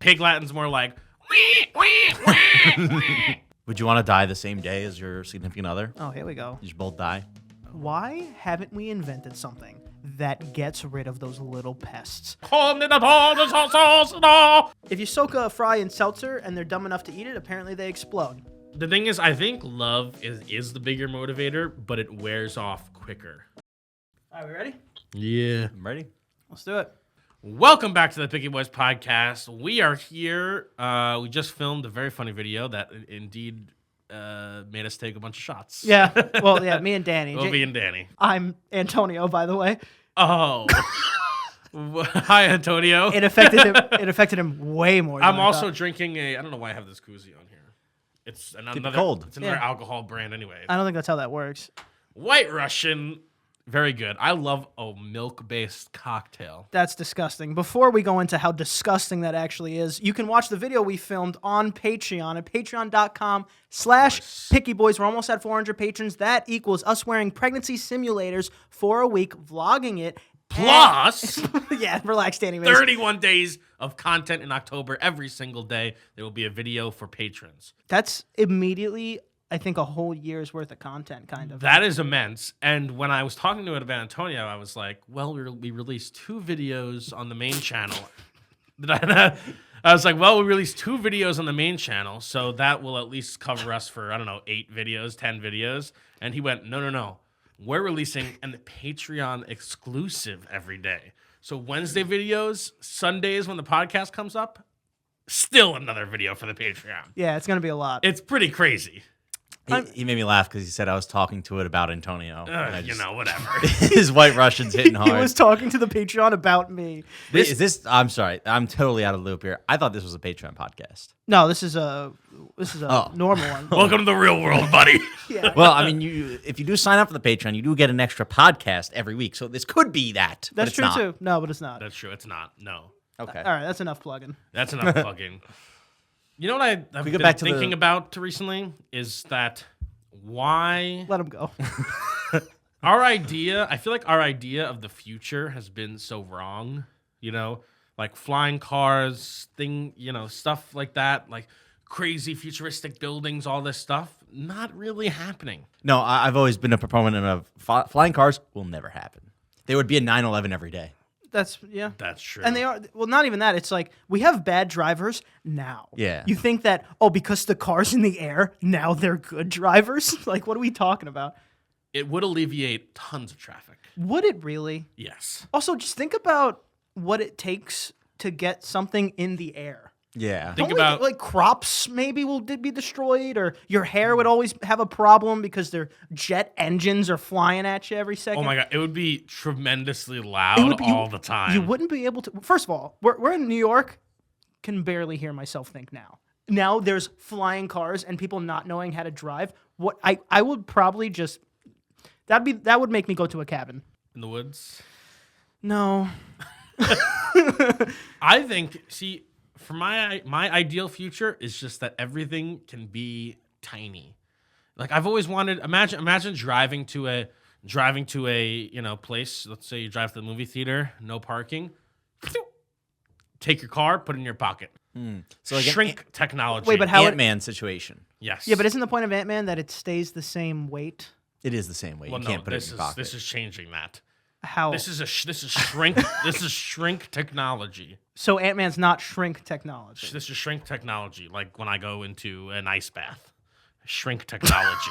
Pig Latin's more like, wee, wee, wee, wee. Would you want to die the same day as your significant other? Oh, here we go. You just both die? Why haven't we invented something that gets rid of those little pests? If you soak a fry in seltzer and they're dumb enough to eat it, apparently they explode. The thing is, I think love is the bigger motivator, but it wears off quicker. All right, we ready? Yeah. I'm ready. Let's do it. Welcome back to the Picky Boys podcast. We are here. We just filmed a very funny video that indeed made us take a bunch of shots. Yeah. Well, yeah, me and Danny. Me and Danny. I'm Antonio, by the way. Oh. Hi, Antonio. It affected him way more. I'm also drinking I don't know why I have this koozie on here. It's another cold. It's another alcohol brand anyway. I don't think that's how that works. White Russian. Very good. I love a milk-based cocktail. That's disgusting. Before we go into how disgusting that actually is, you can watch the video we filmed on Patreon at patreon.com/pickyboys. We're almost at 400 patrons. That equals us wearing pregnancy simulators for a week, vlogging it. Plus, yeah, relax, Danny. 31 days of content in October. Every single day, there will be a video for patrons. That's immediately, I think, a whole year's worth of content, kind of. That is immense. And when I was talking to it about Antonio, I was like, well, we released 2 videos on the main channel. I was like, well, we released 2 videos on the main channel, so that will at least cover us for, I don't know, 8 videos, 10 videos. And he went, no. We're releasing an Patreon exclusive every day. So Wednesday videos, Sundays when the podcast comes up, still another video for the Patreon. Yeah, it's going to be a lot. It's pretty crazy. He made me laugh because he said I was talking to it about Antonio. Whatever. His White Russian's hitting hard. He was talking to the Patreon about me. I'm sorry. I'm totally out of the loop here. I thought this was a Patreon podcast. No, this is a normal one. Welcome to the real world, buddy. Yeah. Well, I mean, if you do sign up for the Patreon, you do get an extra podcast every week. So this could be that. That's true, too. No, but it's not. That's true. It's not. No. Okay. All right, that's enough plugging. That's enough plugging. You know what I've been thinking about recently is that why Let him go. I feel like our idea of the future has been so wrong, like flying cars, stuff like that, like crazy futuristic buildings, all this stuff, not really happening. No, I've always been a proponent of flying cars will never happen. There would be a 9/11 every day. That's true. And they are, well, not even that. It's like, we have bad drivers now. Yeah. You think that, because the car's in the air, now they're good drivers? Like, what are we talking about? It would alleviate tons of traffic. Would it really? Yes. Also, just think about what it takes to get something in the air. Yeah. Think about like crops maybe will be destroyed, or your hair would always have a problem because their jet engines are flying at you every second. Oh my God, it would be tremendously loud all the time. You wouldn't be able to. First of all, we're in New York. Can barely hear myself think now. Now there's flying cars and people not knowing how to drive. What I would probably just that would make me go to a cabin in the woods. No. I think. See. For my ideal future is just that everything can be tiny. Like I've always wanted. Imagine driving to a place. Let's say you drive to the movie theater, no parking. Take your car, put it in your pocket. So like shrink technology. Wait, but how Ant-Man situation? Yes. Yeah, but isn't the point of Ant-Man that it stays the same weight? It is the same weight. Well, you can't put it in your pocket. This is changing that. How? This is shrink. This is shrink technology. So Ant-Man's not shrink technology. This is shrink technology. Like when I go into an ice bath, shrink technology.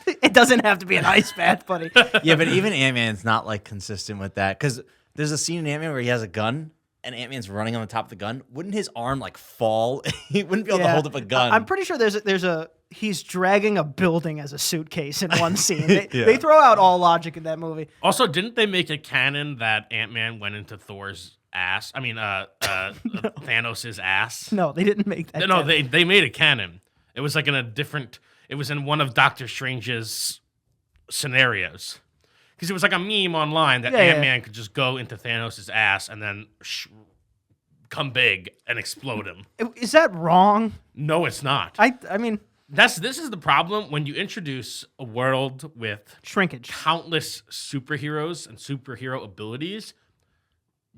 It doesn't have to be an ice bath, buddy. Yeah, but even Ant-Man's not like consistent with that, because there's a scene in Ant-Man where he has a gun and Ant-Man's running on the top of the gun. Wouldn't his arm like fall? He wouldn't be able to hold up a gun. I'm pretty sure he's dragging a building as a suitcase in one scene. They throw out all logic in that movie. Also, didn't they make it canon that Ant-Man went into Thor's ass? I mean, Thanos' ass. No, they didn't make that. No, they made it canon. It was like it was in one of Doctor Strange's scenarios. Because it was like a meme online that Ant-Man could just go into Thanos' ass and then come big and explode him. Is that wrong? No, it's not. I mean, this is the problem when you introduce a world with shrinkage, countless superheroes and superhero abilities.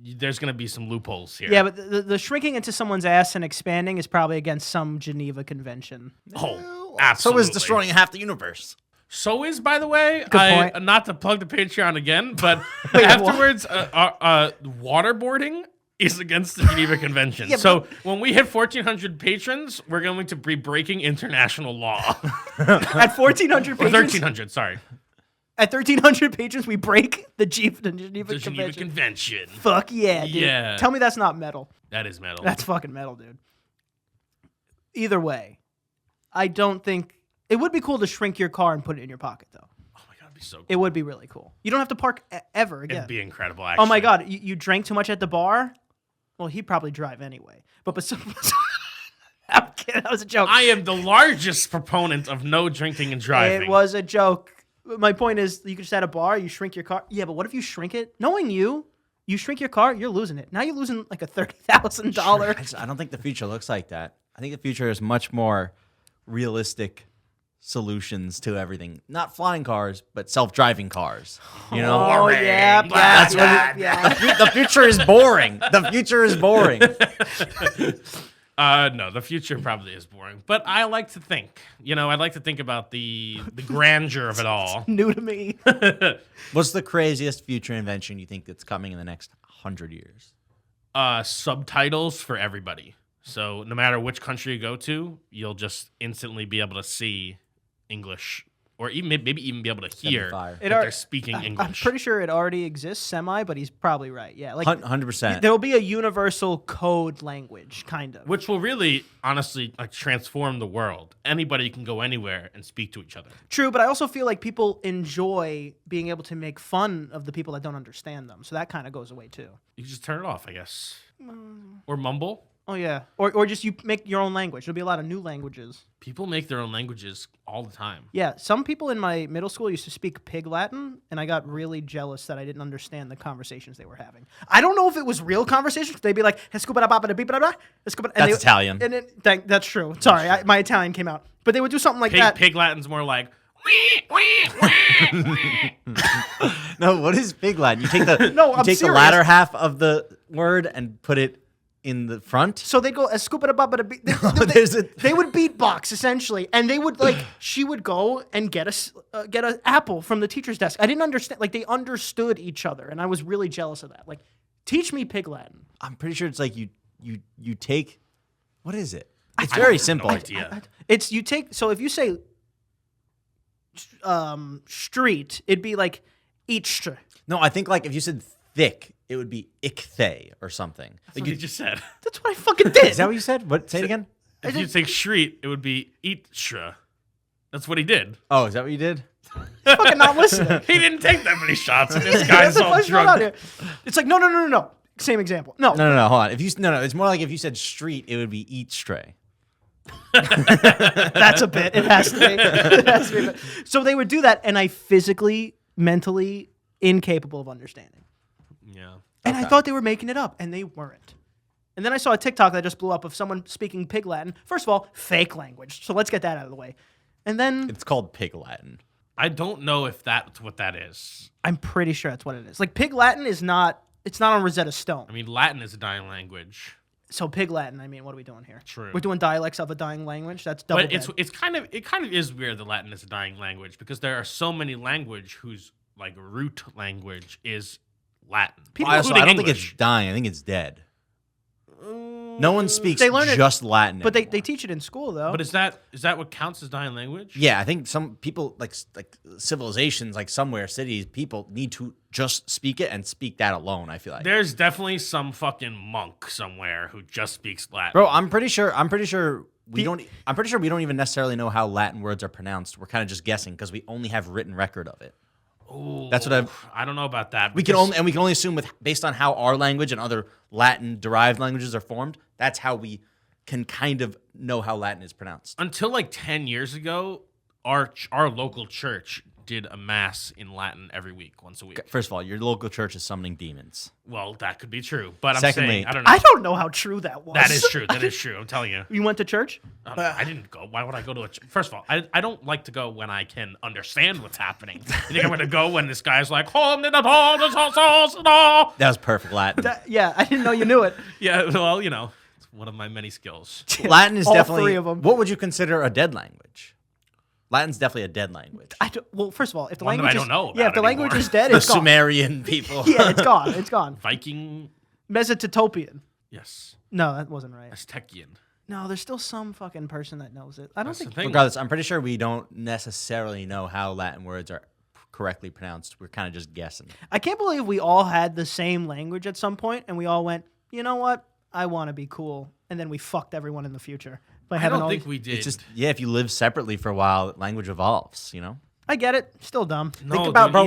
there's going to be some loopholes here. Yeah, but the shrinking into someone's ass and expanding is probably against some Geneva Convention. Oh, So absolutely. is destroying half the universe. So is, by the way, point. not to plug the Patreon again, but Wait, afterwards, waterboarding is against the Geneva Convention. Yeah, so when we hit 1,400 patrons, we're going to be breaking international law. At 1,400 Or patrons, 1,300, sorry. at 1,300 patrons, we break the Geneva The Convention. Geneva Convention. Fuck yeah, dude. Yeah. Tell me that's not metal. That is metal. That's fucking metal, dude. Either way, I don't think it would be cool to shrink your car and put it in your pocket, though. Oh my God, it'd be so cool. It would be really cool. You don't have to park ever again. It'd be incredible, actually. Oh my God, you drank too much at the bar? Well, he'd probably drive anyway. But I'm kidding. That was a joke. I am the largest proponent of no drinking and driving. It was a joke. My point is, you could just at a bar, you shrink your car. Yeah, but what if you shrink it? Knowing you shrink your car, you're losing it. Now you're losing like a $30,000. I don't think the future looks like that. I think the future is much more realistic solutions to everything. Not flying cars, but self-driving cars. You know? Oh, yeah, That's yeah, what yeah. The future is boring. The future is boring. No, the future probably is boring. But I like to think. I'd like to think about the grandeur of it all. New to me. What's the craziest future invention you think that's coming in the next 100 years? Subtitles for everybody. So no matter which country you go to, you'll just instantly be able to see English, or even maybe even be able to hear fire. that they're speaking English. I'm pretty sure it already exists semi, but he's probably right. Yeah, like 100%. there will be a universal code language, kind of. Which will really, honestly, transform the world. Anybody can go anywhere and speak to each other. True, but I also feel like people enjoy being able to make fun of the people that don't understand them. So that kind of goes away too. You can just turn it off, I guess. Or mumble. Oh yeah, or just you make your own language. There'll be a lot of new languages. People make their own languages all the time. Yeah, some people in my middle school used to speak Pig Latin, and I got really jealous that I didn't understand the conversations they were having. I don't know if it was real conversations. They'd be like, that's Italian. And that's true. Sorry, my Italian came out. But they would do something like that. Pig Latin's more like... No, what is Pig Latin? You take the No, you I'm take the serious. latter half of the word and put it in the front. So they'd go, they would beatbox, essentially. And they would, she would go and get an apple from the teacher's desk. I didn't understand. They understood each other, and I was really jealous of that. Teach me Pig Latin. I'm pretty sure it's like you take, what is it? It's very simple. No idea. It's you take, so if you say street, it'd be like each. No, I think if you said thick, it would be ichthay or something. That's what you just said. That's what I fucking did. Is that what you said? What? Say it again. If you say street, it would be eat-shra. That's what he did. Oh, is that what you did? Fucking not listening. He didn't take that many shots, and this That's guy's the all question going on drunk. here. It's like, no. Same example. No. No, hold on. It's more like if you said street, it would be eat stray. That's a bit. It has to be. It has to be a bit. So they would do that, and I physically, mentally incapable of understanding. Yeah. And I thought they were making it up, and they weren't. And then I saw a TikTok that just blew up of someone speaking Pig Latin. First of all, fake language. So let's get that out of the way. And then It's called Pig Latin. I don't know if that's what that is. I'm pretty sure that's what it is. Pig Latin is not. It's not on Rosetta Stone. I mean, Latin is a dying language. So Pig Latin. I mean, what are we doing here? True. We're doing dialects of a dying language. That's double. But it kind of is weird that Latin is a dying language because there are so many language whose root language is Latin. People- Also, I including don't think English. it's dying. I think it's dead. No one speaks They learn it- just Latin But they anymore. teach it in school though. But is that what counts as dying language? Yeah, I think some people like civilizations, somewhere cities, people need to just speak it and speak that alone. I feel like, There's definitely some fucking monk somewhere who just speaks Latin. bro. I'm pretty sure we don't even necessarily know how Latin words are pronounced. We're kind of just guessing because we only have written record of it. Ooh, That's what I don't know about that. We can because- only assume based on how our language and other Latin derived languages are formed. That's how we can kind of know how Latin is pronounced. until 10 years ago, our local church did a mass in Latin every week, once a week. First of all, your local church is summoning demons. Well, that could be true, but I'm Secondly, saying I don't know. I don't know how true that was. That is true. That is true. I'm telling you. You went to church? I didn't go. Why would I go to a First of all, I don't like to go when I can understand what's happening. You think I'm going to go when this guy's like, That was perfect Latin. Yeah, I didn't know you knew it. yeah, well, you know, it's one of my many skills. Latin is All definitely. three of 'em. What would you consider a dead language? Latin's definitely a dead language. Well, first of all, if the One that language I don't know if about the language anymore. is dead, The it's gone. Sumerian people. Yeah, it's gone. It's gone. Viking, Mesotopian. yes. No, that wasn't right. Aztecian. No, there's still some fucking person that knows it. I don't That's the think. thing. Regardless, I'm pretty sure we don't necessarily know how Latin words are correctly pronounced. We're kind of just guessing. I can't believe we all had the same language at some point, and we all went, you know what? I want to be cool, and then we fucked everyone in the future by I having don't all think these- we did. It's just if you live separately for a while, language evolves. You know. I get it. Still dumb. no, think about, dude, bro-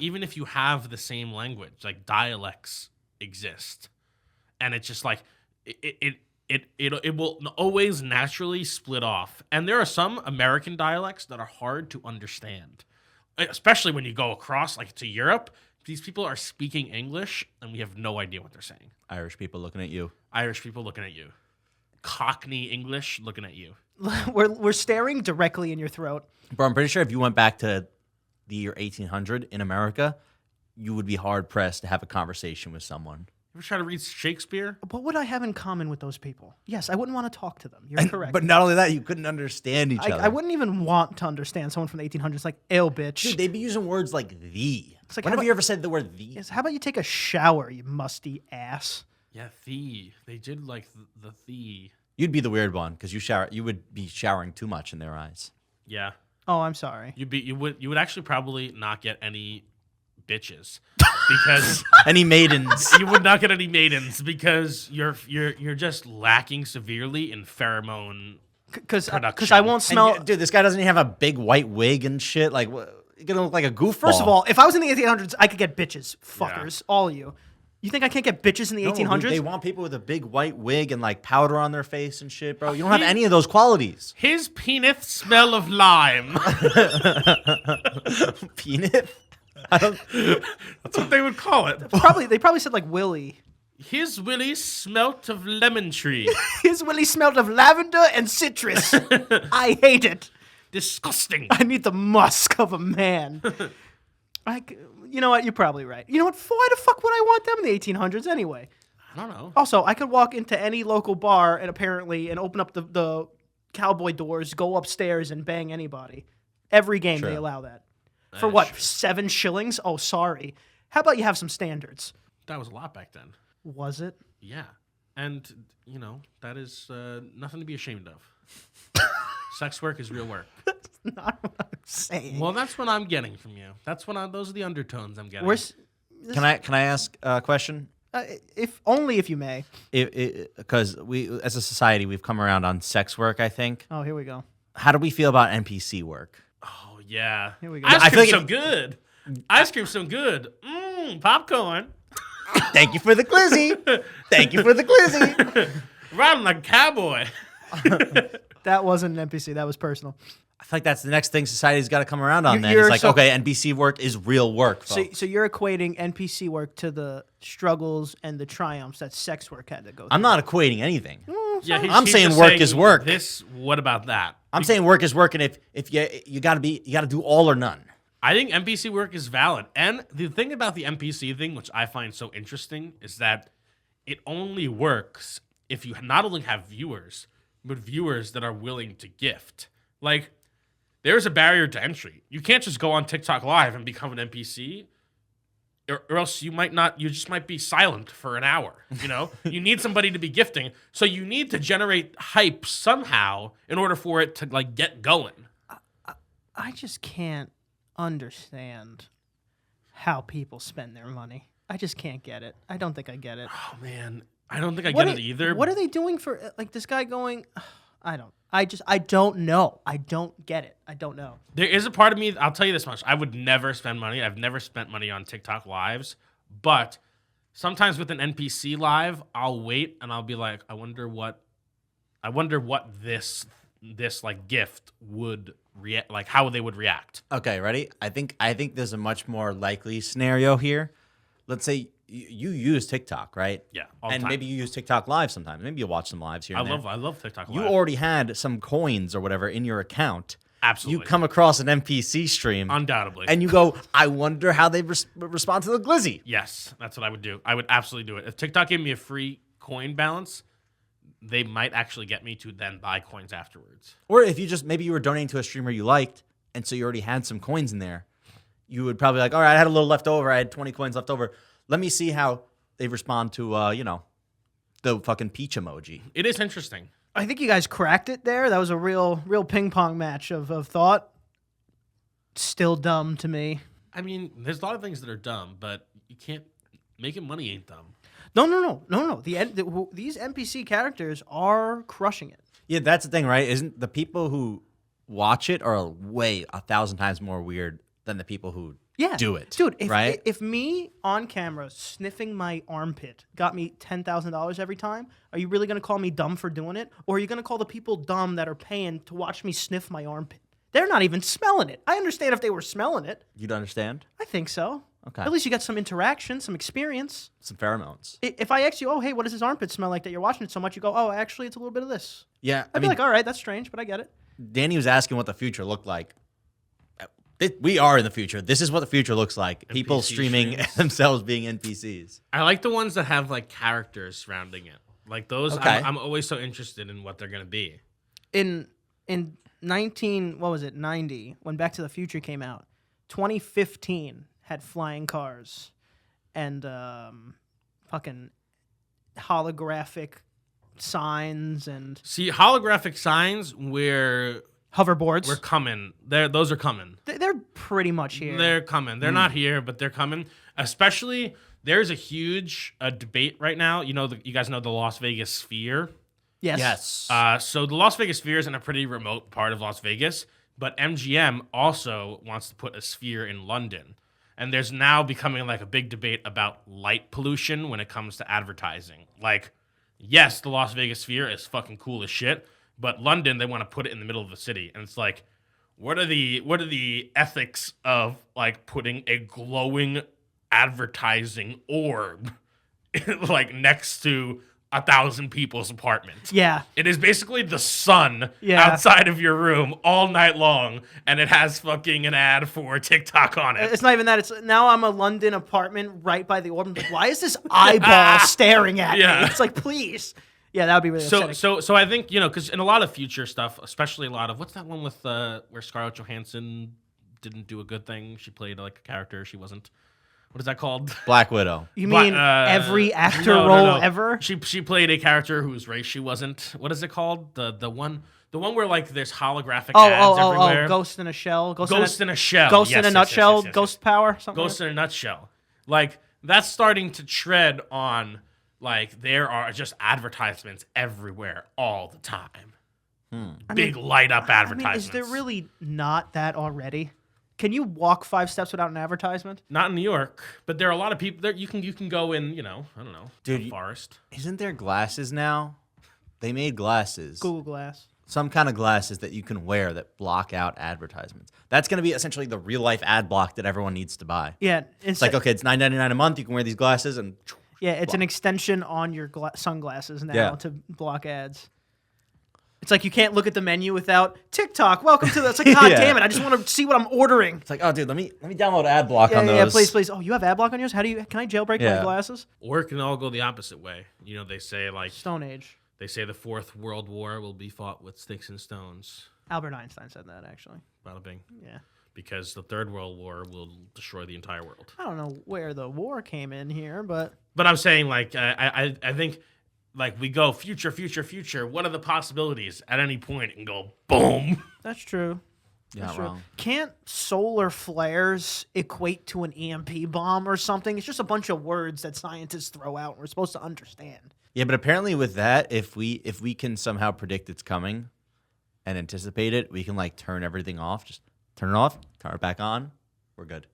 even if you have the same language, like dialects exist, and it's just like it will always naturally split off. And there are some American dialects that are hard to understand, especially when you go across like to Europe. These people are speaking English, and we have no idea what they're saying. Irish people looking at you. Irish people looking at you, Cockney English looking at you. We're staring directly in your throat. Bro, I'm pretty sure if you went back to the year 1800 in America, you would be hard pressed to have a conversation with someone. You ever try to read Shakespeare? What would I have in common with those people? Yes, I wouldn't want to talk to them. You're correct. But not only that, you couldn't understand each other. I wouldn't even want to understand someone from the 1800s like, "Ew, bitch." Dude, they'd be using words like "the." It's like, when how have you ever said the word "the"? Yes, how about you take a shower, you musty ass? Yeah, the. They did like the. You'd be the weird one because you would be showering too much in their eyes. Yeah. Oh, I'm sorry. You would actually probably not get any bitches because Any maidens? you would not get any maidens because you're just lacking severely in pheromone. Because Production. I won't smell. Dude, this guy doesn't even have a big white wig and shit. Like, you're gonna look like a goofball. First of all, if I was in the 1800s, I could get bitches, fuckers, all of you. You think I can't get bitches in the No, dude, 1800s? they want people with a big white wig and like powder on their face and shit, bro. You don't have any of those qualities. His penis smell of lime. Peanut? I don't. That's what they would call it. They probably said like Willie. His willy smelt of lemon tree. His Willie smelled of lavender and citrus. I hate it. Disgusting. I need the musk of a man. You know what? You're probably right. You know what? Why the fuck would I want them in the 1800s anyway? I don't know. Also, I could walk into any local bar and open up the cowboy doors, go upstairs and bang anybody. Every game they True. allow that. For is what? true. 7 shillings? Oh, sorry. How about you have some standards? That was a lot back then. Was it? Yeah. And, you know, that is nothing to be ashamed of. Sex work is real work. Not what I'm saying. Well, that's what I'm getting from you. Those are the undertones I'm getting. Can I ask a question? if you may. Because we, as a society, we've come around on sex work. I think. Oh, here we go. How do we feel about NPC work? Oh, yeah. Here we go. Ice I feel cream's like so good. Ice cream's so good. Popcorn. Thank you for the glizzy. Thank you for the glizzy. Riding like a cowboy. That wasn't an NPC. That was personal. I feel like that's the next thing society's got to come around on. Then You're it's like, so- okay, NPC work is real work. Folks. So you're equating NPC work to the struggles and the triumphs that sex work had to go through. I'm not equating anything. Yeah, I'm he's saying just work is work. What about that? I'm saying work is work, and if you got to do all or none. I think NPC work is valid. And the thing about the NPC thing, which I find so interesting, is that it only works if you not only have viewers, but viewers that are willing to gift. Like, there's a barrier to entry. You can't just go on TikTok Live and become an NPC, or else you just might be silent for an hour, you know? You need somebody to be gifting, so you need to generate hype somehow in order for it to, like, get going. I just can't understand how people spend their money. I just can't get it. I don't think I get it. Oh, man. I don't think I get it either. What are they doing for like this guy going? I don't know. I don't get it. I don't know. There is a part of me, I'll tell you this much. I would never spend money. I've never spent money on TikTok Lives. But sometimes with an NPC Live, I'll wait and I'll be like, I wonder what this like gift would like how they would react. Okay, ready? I think there's a much more likely scenario here. Let's say you use TikTok, right? Yeah, all the and time. maybe you use TikTok Live sometimes. Maybe you watch some lives here. I and there. love TikTok Live. You already had some coins or whatever in your account. Absolutely. You come across an NPC stream, Undoubtedly. and you go, "I wonder how they respond to the glizzy." Yes, that's what I would do. I would absolutely do it. If TikTok gave me a free coin balance, they might actually get me to then buy coins afterwards. Or if you just maybe you were donating to a streamer you liked, and so you already had some coins in there, you would probably like, "All right, I had a little left over. I had 20 coins left over. Let me see how they respond to the fucking peach emoji." It is interesting. I think you guys cracked it there. That was a real ping pong match of thought. Still dumb to me. I mean, there's a lot of things that are dumb, but you can't making money ain't dumb. No. These NPC characters are crushing it. Yeah, that's the thing, right? Isn't the people who watch it are way 1,000 times more weird than the people who do it. Dude, right? if me on camera sniffing my armpit got me $10,000 every time, are you really going to call me dumb for doing it? Or are you going to call the people dumb that are paying to watch me sniff my armpit? They're not even smelling it. I understand if they were smelling it. You'd understand? I think so. Okay. At least you got some interaction, some experience. Some pheromones. If I ask you, oh, hey, what does his armpit smell like that you're watching it so much? You go, oh, actually, it's a little bit of this. Yeah, I'd be like, all right, that's strange, but I get it. Danny was asking what the future looked like. We are in the future. This is what the future looks like. People NPC streaming streams. themselves being NPCs. I like the ones that have like characters surrounding it. Like those, Okay. I'm always so interested in what they're gonna be. In 90, when Back to the Future came out, 2015 had flying cars and fucking holographic signs and See, holographic signs we're hoverboards. coming. Those are coming. They're pretty much here. They're coming. They're not here, but they're coming. Especially, there's a huge debate right now. You know, you guys know the Las Vegas Sphere. Yes. So the Las Vegas Sphere is in a pretty remote part of Las Vegas, but MGM also wants to put a sphere in London. And there's now becoming like a big debate about light pollution when it comes to advertising. Like, yes, the Las Vegas Sphere is fucking cool as shit, but London, they want to put it in the middle of the city. And it's like, what are the ethics of like putting a glowing advertising orb like next to 1,000 people's apartment? Yeah. It is basically the sun Yeah. outside of your room all night long, and it has fucking an ad for TikTok on it. It's not even that. It's now I'm a London apartment right by the orb. I'm like, why is this eyeball staring at me? Yeah. It's like, please. Yeah, that would be really upsetting. So I think, because in a lot of future stuff, especially a lot of, what's that one with where Scarlett Johansson didn't do a good thing? She played like a character she wasn't. What is that called? Black Widow. You mean every actor role ever? She played a character whose race she wasn't. What is it called? The one where like there's holographic ads everywhere. Ghost in a shell. Ghost in a shell. Ghost Yes, in a yes, nutshell. yes, yes, yes. Ghost power. Something Ghost like in a nutshell. Like that's starting to tread on like there are just advertisements everywhere all the time. Big light up advertisements. is there really not that already? Can you walk 5 steps without an advertisement? Not in New York, but there are a lot of people there. You can go in, I don't know, Dude, the forest. Isn't there glasses now? They made glasses. Google Glass. Some kind of glasses that you can wear that block out advertisements. That's going to be essentially the real life ad block that everyone needs to buy. Yeah, It's like, okay, it's $9.99 a month. You can wear these glasses and yeah, it's an extension on your sunglasses now Yeah. to block ads. It's like you can't look at the menu without TikTok. Welcome to the. It's like, God Yeah. damn it! I just want to see what I'm ordering. it's like, oh, dude, let me download ad block on Yeah, those. please. Oh, you have ad block on yours? Can I jailbreak my Yeah. glasses? Or it can all go the opposite way. They say like Stone Age. they say the Fourth World War will be fought with sticks and stones. Albert Einstein said that actually. Bada bing. Yeah. Because the Third World War will destroy the entire world. I don't know where the war came in here, but But I'm saying like I think like we go future. What are the possibilities? At any point it can go boom. that's true. You're not True. wrong. Can't solar flares equate to an EMP bomb or something? It's just a bunch of words that scientists throw out and we're supposed to understand. Yeah, but apparently with that, if we can somehow predict it's coming and anticipate it, we can like turn everything off. Just turn it off, turn it back on. We're good.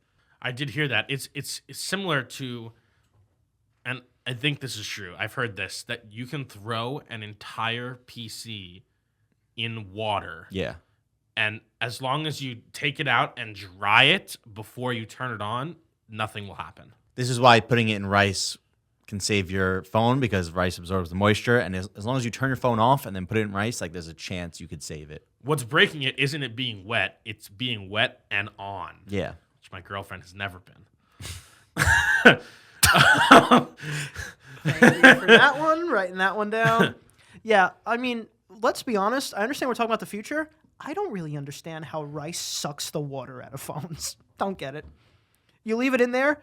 I did hear that. It's similar to, and I think this is true. I've heard this, that you can throw an entire PC in water Yeah. And as long as you take it out and dry it before you turn it on, nothing will happen. This is why putting it in rice can save your phone, because rice absorbs the moisture. And as long as you turn your phone off and then put it in rice, like, there's a chance you could save it. What's breaking it isn't it being wet. It's being wet and on. Yeah. Which my girlfriend has never been. Thank you for that one. Writing that one down. Yeah, I mean, let's be honest. I understand we're talking about the future. I don't really understand how rice sucks the water out of phones. Don't get it. You leave it in there,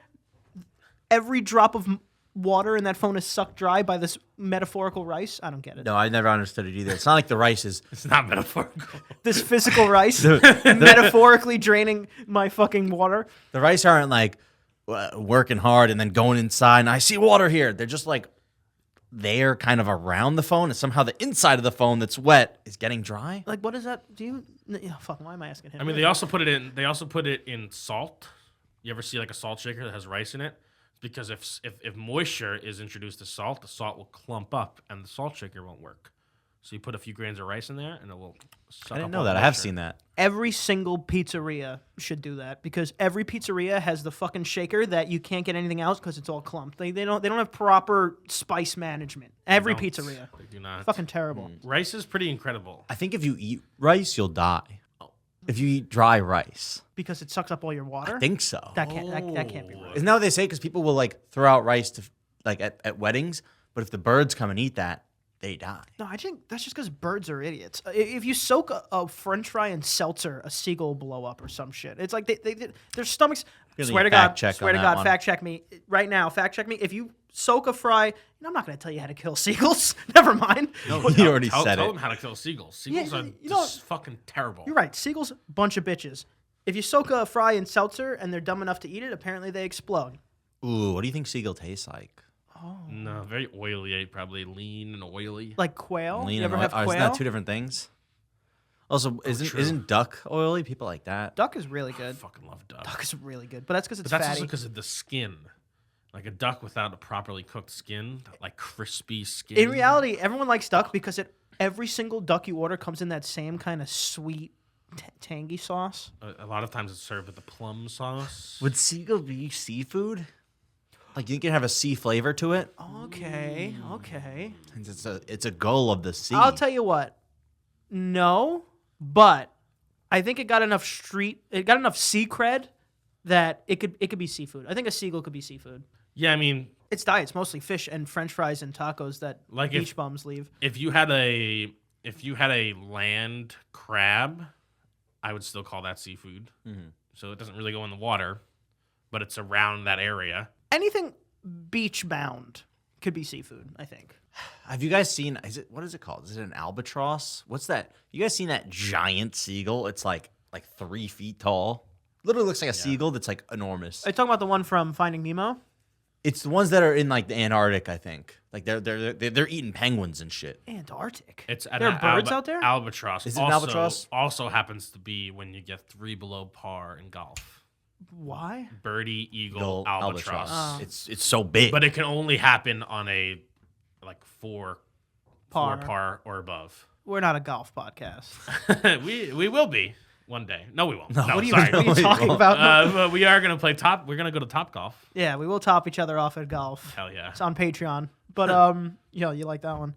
every drop of water in that phone is sucked dry by this metaphorical rice. I don't get it. No, I never understood it either. It's not like the rice is. It's not metaphorical. This physical rice metaphorically draining my fucking water. The rice aren't like working hard and then going inside and I see water here. They're just like there, kind of around the phone, and somehow the inside of the phone that's wet is getting dry. Like, what is that? Do you? Yeah, fuck. Why am I asking him? I mean, they also put it in. They also put it in salt. You ever see like a salt shaker that has rice in it? It's because if moisture is introduced to salt, the salt will clump up and the salt shaker won't work. So you put a few grains of rice in there, and it will suck I didn't up know all that. the I have moisture. seen that. Every single pizzeria should do that, because every pizzeria has the fucking shaker that you can't get anything else because it's all clumped. They don't have proper spice management. Every Don't. pizzeria. They do not. Fucking terrible. Rice is pretty incredible. I think if you eat rice, you'll die. If you eat dry rice, Because it sucks up all your water. I think so. that can't be right. Isn't that what they say? Because people will like throw out rice to like at weddings, but if the birds come and eat that, they die. No, I think that's just because birds are idiots. If you soak a French fry in seltzer, a seagull will blow up or some shit. It's like their stomachs. Gonna Swear to fact God, check swear on to that God, one. fact check me right now. Fact check me. If you soak a fry, I'm not going to tell you how to kill seagulls. Never mind. No, you already Tell said them it. how to kill seagulls. Seagulls Yeah, are you know- just fucking terrible. You're right. Seagulls, bunch of bitches. If you soak a fry in seltzer and they're dumb enough to eat it, apparently they explode. Ooh, what do you think seagull tastes like? No, very oily. Probably lean and oily. Like quail. Lean you and ever have oil- quail? Isn't that two different things? Also, isn't duck oily? People like that. Duck is really I good. fucking love duck. Duck is really good, but that's because it's But that's fatty. also because of the skin. Like a duck without a properly cooked skin, that, like crispy skin. In reality, everyone likes duck because every single duck you order comes in that same kind of sweet, tangy sauce. A lot of times it's served with the plum sauce. Would seagull be seafood? Like you can have a sea flavor to it. Okay, okay. It's a gull of the sea. I'll tell you what. No, but I think it got enough sea cred that it could be seafood. I think a seagull could be seafood. Yeah, I mean, Its diet's mostly fish and French fries and tacos that Like beach bums leave. if you had a land crab, I would still call that seafood. Mm-hmm. So it doesn't really go in the water, but it's around that area. Anything beach bound could be seafood, I think. Have you guys seen? What is it called? Is it an albatross? What's that? You guys seen that giant seagull? It's like 3 feet tall. Literally looks like a seagull that's like enormous. Are you talking about the one from Finding Nemo? It's the ones that are in like the Antarctic, I think. Like they're eating penguins and shit. Antarctic. It's There are birds out there? Albatross. Is it an albatross? Also happens to be when you get 3 below par in golf. Why? Birdie, eagle, Gull, albatross. Oh. It's so big. But it can only happen on a like 4 Par. par or above. We're not a golf podcast. we will be one day. No, we won't. No, What are you, sorry. what are you talking about? But we are gonna play top. We're gonna go to Top Golf. Yeah, we will top each other off at golf. Hell yeah. It's on Patreon. But you like that one.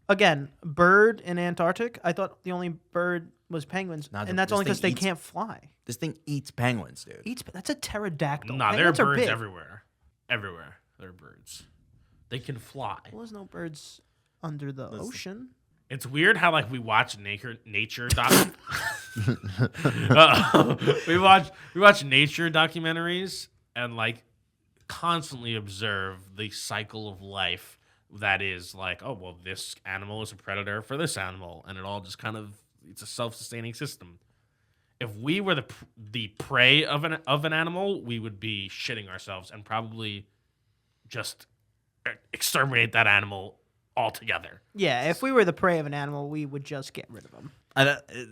Again, bird in Antarctic. I thought the only bird was penguins, Nah, and that's this only because thing they eats- can't fly. This thing eats penguins, dude. That's a pterodactyl. Nah, there are Penguins are birds big. everywhere. Everywhere there are birds. They can fly. Well, there's no birds under the ocean. It's weird how like we watch nature doc. we watch nature documentaries and like constantly observe the cycle of life that is like, oh well, this animal is a predator for this animal, and it all just kind of it's a self-sustaining system. If we were the prey of an animal, we would be shitting ourselves and probably just exterminate that animal altogether. Yeah, if we were the prey of an animal, we would just get rid of them.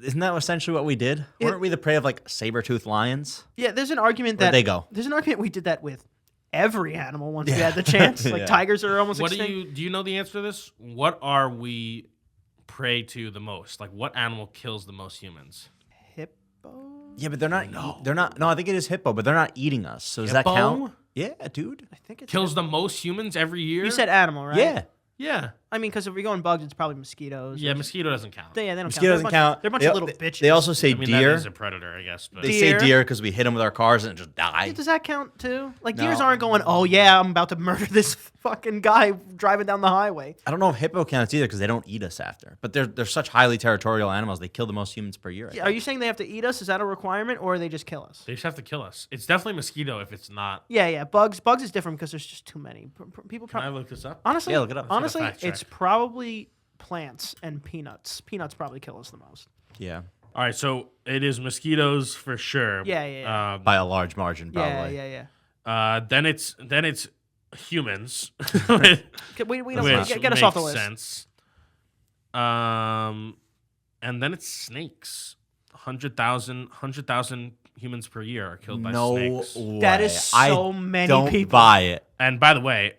Isn't that essentially what we did? Weren't we the prey of like saber-toothed lions? Yeah, there's an argument Where'd that they go? There's an argument we did that with every animal once we had the chance. Like Yeah. tigers are almost What extinct. do you know the answer to this? What are we prey to the most? Like, what animal kills the most humans? Hippo? Yeah, but they're not. They're not. No, I think it is hippo, but they're not eating us. So does that Hippo? count? Yeah, dude. I think it's Kills the most humans every year? You said animal, right? Yeah. Yeah. I mean, because if we go in bugs, it's probably mosquitoes. Yeah, mosquito doesn't count. They don't Mosquito doesn't count. count. They're a bunch They- of little bitches. They also say I mean, deer. that is a predator, I guess. But They Deer. say deer because we hit them with our cars and just die. Does that count too? Like No. deers aren't going, oh yeah, I'm about to murder this fucking guy driving down the highway. I don't know if hippo counts either because they don't eat us after. But they're such highly territorial animals. They kill the most humans per year. I Are think. you saying they have to eat us? Is that a requirement, or they just kill us? they just have to kill us. It's definitely mosquito if it's not. Yeah. Bugs is different because there's just too many. People Can I probably look this up? honestly, Yeah, look it up. Let's honestly, get a fact check. it's probably plants and peanuts. Peanuts probably kill us the most. Yeah, All right, so it is mosquitoes for sure. Yeah. by a large margin, probably. Yeah. Then it's humans. We don't Which get us off the makes list. sense. And then it's snakes. 100,000 humans per year are killed by No snakes. way. That is so I many don't people. buy it. And by the way,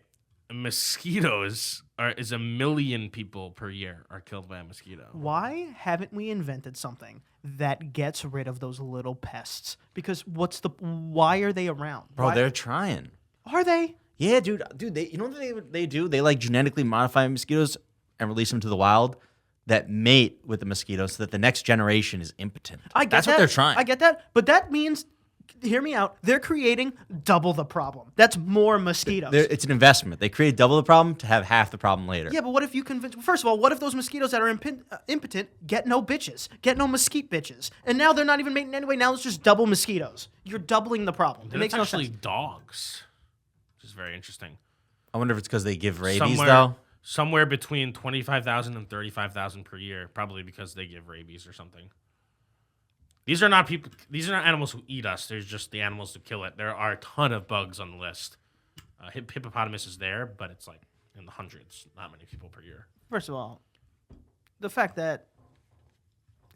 mosquitoes is 1 million people per year are killed by a mosquito. Why haven't we invented something that gets rid of those little pests? Because why are they around? Bro, Why, they're trying. are they? Yeah, dude. You know what they do? They like genetically modify mosquitoes and release them to the wild that mate with the mosquitoes so that the next generation is impotent. I get That's that. what they're trying. I get that, but that means, hear me out. They're creating double the problem. That's more mosquitoes. It's an investment. They create double the problem to have half the problem later. Yeah, but what if you convince? First of all, what if those mosquitoes that are impotent get no bitches, get no mesquite bitches, and now they're not even mating anyway? Now it's just double mosquitoes. You're doubling the problem. It And makes it's no actually sense. dogs, which is very interesting. I wonder if it's because they give rabies though. Somewhere between 25,000 and 35,000 per year, probably because they give rabies or something. These are not people. These are not animals who eat us. There's just the animals who kill it. There are a ton of bugs on the list. Hippopotamus is there, but it's like in the hundreds. Not many people per year. First of all, the fact that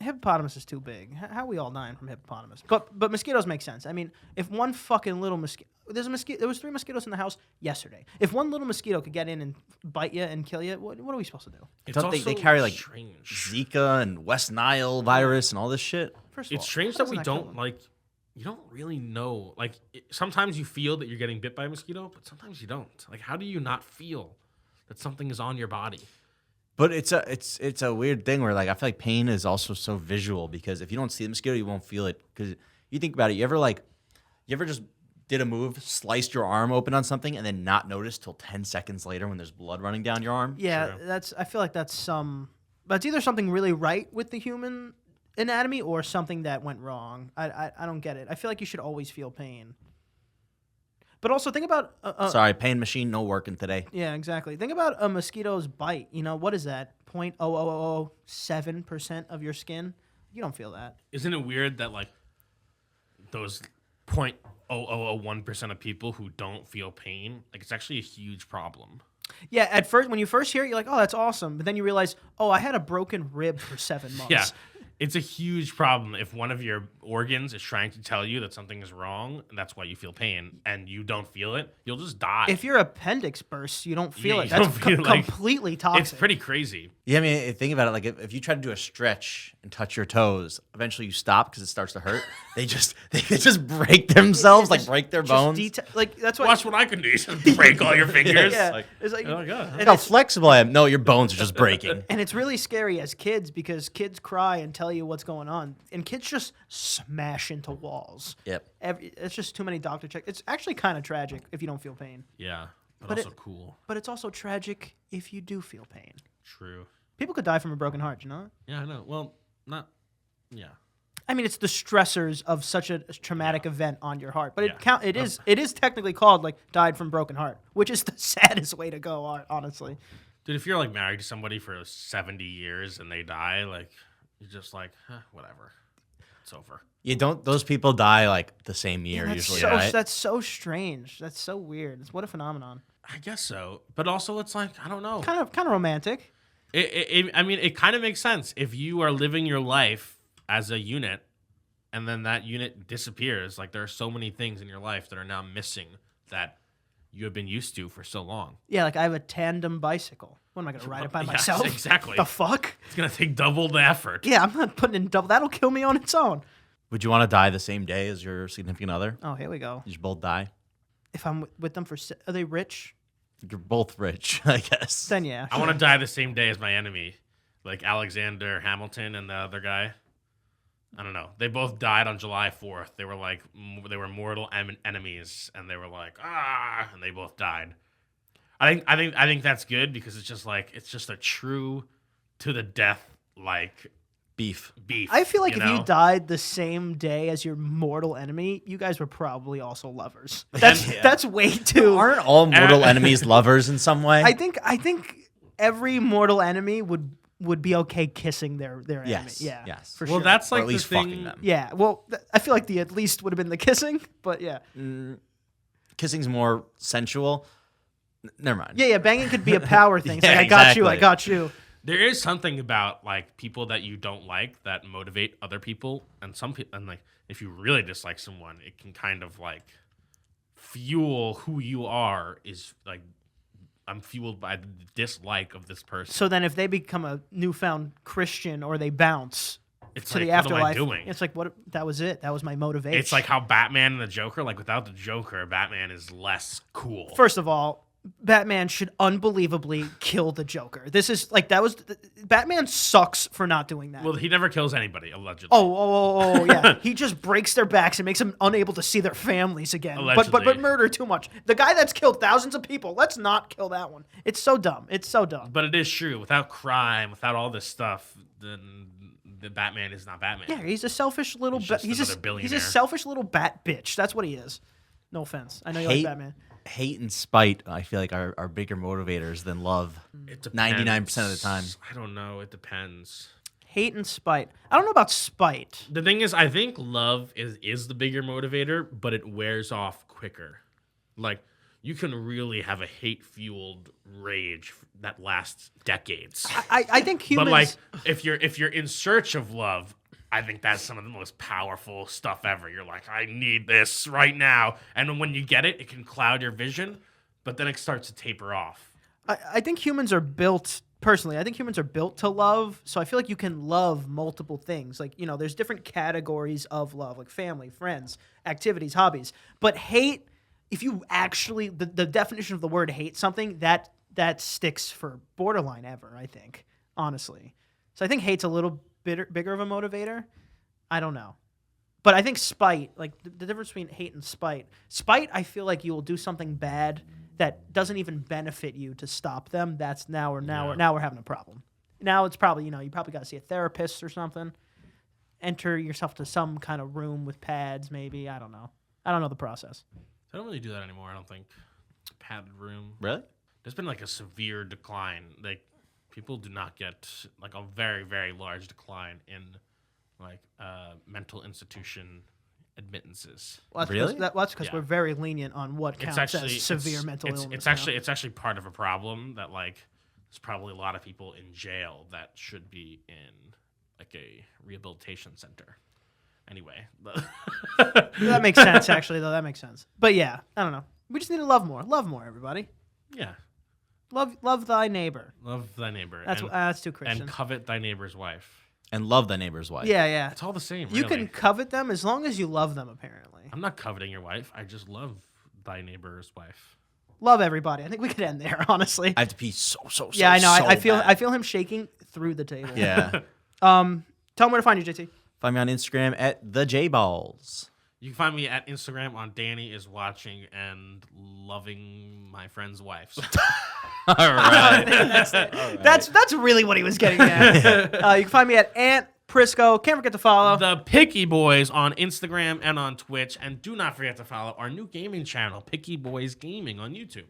hippopotamus is too big. How are we all dying from hippopotamus? But mosquitoes make sense. I mean, if one fucking little mosquito, there was 3 mosquitoes in the house yesterday. If one little mosquito could get in and bite you and kill you, what are we supposed to do? It's Don't they also carry like strange. Zika and West Nile virus and all this shit? First of It's all, strange how that we doesn't kill don't them? like. You don't really know. Like sometimes you feel that you're getting bit by a mosquito, but sometimes you don't. Like how do you not feel that something is on your body? But it's a weird thing where like I feel like pain is also so visual because if you don't see the mosquito, you won't feel it. Because you think about it, you ever just did a move, sliced your arm open on something, and then not notice till 10 seconds later when there's blood running down your arm? Yeah, True. I feel like that's but it's either something really right with the human anatomy or something that went wrong. I don't get it. I feel like you should always feel pain. But also think about Sorry, pain machine no working today. yeah, exactly. Think about a mosquito's bite. You know, what is that? 0.00007% of your skin? You don't feel that. Isn't it weird that like those 0.0001% of people who don't feel pain, like it's actually a huge problem. Yeah, at first when you first hear it, you're like, "Oh, that's awesome." But then you realize, "Oh, I had a broken rib for 7 months." Yeah. It's a huge problem if one of your organs is trying to tell you that something is wrong, and that's why you feel pain, and you don't feel it, you'll just die. If your appendix bursts, you don't feel Yeah, it. you That's don't feel like- completely toxic. it's pretty crazy. Yeah, I mean, think about it. Like, if you try to do a stretch and touch your toes, eventually you stop because it starts to hurt. they just break themselves, like break their bones. Like that's why. Watch what I can do. You just break all your fingers. Yeah, Like, it's like, oh my God. and Look how it's- flexible I am. No, your bones are just breaking. And it's really scary as kids because kids cry and tell you what's going on, and kids just smash into walls. Yep. It's just too many doctor checks. It's actually kind of tragic if you don't feel pain, Yeah, but But also it- cool. but it's also tragic if you do feel pain. True. People could die from a broken heart, you know? Yeah, I know. Well, not. Yeah. I mean, it's the stressors of such a traumatic event on your heart, but Yeah. it is technically called like died from broken heart, which is the saddest way to go, honestly. Dude, if you're like married to somebody for 70 years and they die, like, you're just like, whatever. It's over. You don't. Those people die like the same year That's usually, so right? that's so strange. That's so weird. What a phenomenon. I guess so. But also, it's like, I don't know. Kind of romantic. I mean, it kind of makes sense. If you are living your life as a unit and then that unit disappears, like there are so many things in your life that are now missing that you have been used to for so long. Yeah, like I have a tandem bicycle. What am I gonna ride it by Yes, myself? exactly. The fuck? It's gonna take double the effort. Yeah, I'm not putting in double. That'll kill me on its own. Would you want to die the same day as your significant other? Oh, here we go. You just both die. If I'm with them are they rich? You're both rich, I guess. Then yeah. I want to die the same day as my enemy, like Alexander Hamilton and the other guy. I don't know. They both died on July 4th. They were like they were mortal enemies, and they were like and they both died. I think that's good because it's just a true to the death like Beef. I feel like you if know? you died the same day as your mortal enemy, you guys were probably also lovers. That's way too. Aren't all mortal enemies lovers in some way? I think every mortal enemy would be okay kissing their enemy. Yes. Yeah. Yes. For Well, sure. that's Or like at least the thing. fucking them. Yeah. Well, I feel like the at least would have been the kissing, but yeah. Kissing's more sensual. Never mind. Yeah. Banging could be a power thing. It's Yeah, like, I exactly. got you. There is something about like people that you don't like that motivate other people, and some people, and like if you really dislike someone, it can kind of like fuel who you are. Is like I'm fueled by the dislike of this person. So then if they become a newfound Christian or they bounce It's to like, the what am I afterlife, doing? it's like, what? That was it. That was my motivation. It's like how Batman and the Joker, like without the Joker, Batman is less cool. First of all, Batman should unbelievably kill the Joker. This is like Batman sucks for not doing that. Well, he never kills anybody, allegedly. Oh, yeah. He just breaks their backs and makes them unable to see their families again. But Allegedly. murder too much. The guy that's killed thousands of people, let's not kill that one. It's so dumb. It's so dumb. But it is true. Without crime, without all this stuff, then the Batman is not Batman. Yeah, he's a selfish little He's just he's another a billionaire. selfish little bat bitch. That's what he is. No offense. I know you like Batman. Hate and spite, I feel like, are bigger motivators than love. It depends. 99% of the time. I don't know. It depends. Hate and spite. I don't know about spite. The thing is, I think love is the bigger motivator, but it wears off quicker. Like, you can really have a hate-fueled rage that lasts decades. I think humans. But like, if you're in search of love, I think that's some of the most powerful stuff ever. You're like, I need this right now, and when you get it, it can cloud your vision, but then it starts to taper off. I think humans are built. Personally, I think humans are built to love. So I feel like you can love multiple things. Like, there's different categories of love, like family, friends, activities, hobbies. But hate, if you actually the definition of the word hate something, that sticks for borderline ever, I think, honestly. So I think hate's a little bigger of a motivator. I don't know. But I think spite, like the difference between hate and spite. Spite, I feel like you will do something bad that doesn't even benefit you to stop them. That's now we're having a problem. Now it's probably, you probably got to see a therapist or something. Enter yourself to some kind of room with pads, maybe. I don't know. I don't know the process. I don't really do that anymore. I don't think. Padded room. Really? There's been like a severe decline. Like, people do not get like a very, very large decline in like mental institution admittances. Well, that's Really? That's because Yeah. we're very lenient on what It's counts actually as severe it's, mental it's, illness. It's actually part of a problem that like there's probably a lot of people in jail that should be in like a rehabilitation center. Anyway, that makes sense, actually, though. That makes sense. But yeah, I don't know. We just need to love more. Love more, everybody. yeah, Love thy neighbor. love thy neighbor. That's too Christian. and covet thy neighbor's wife. And love thy neighbor's wife. Yeah. It's all the same. You really. can covet them as long as you love them, apparently. I'm not coveting your wife. I just love thy neighbor's wife. Love everybody. I think we could end there, honestly. I have to pee so Yeah, I know. I bad. feel him shaking through the table. Yeah. Tell him where to find you, JT. Find me on Instagram at thejballs. You can find me at Instagram on Danny is watching and loving my friend's wife. All right. That's really what he was getting at. You can find me at Ant Prisco. Can't forget to follow. The Picky Boys on Instagram and on Twitch. And do not forget to follow our new gaming channel, Picky Boys Gaming, on YouTube.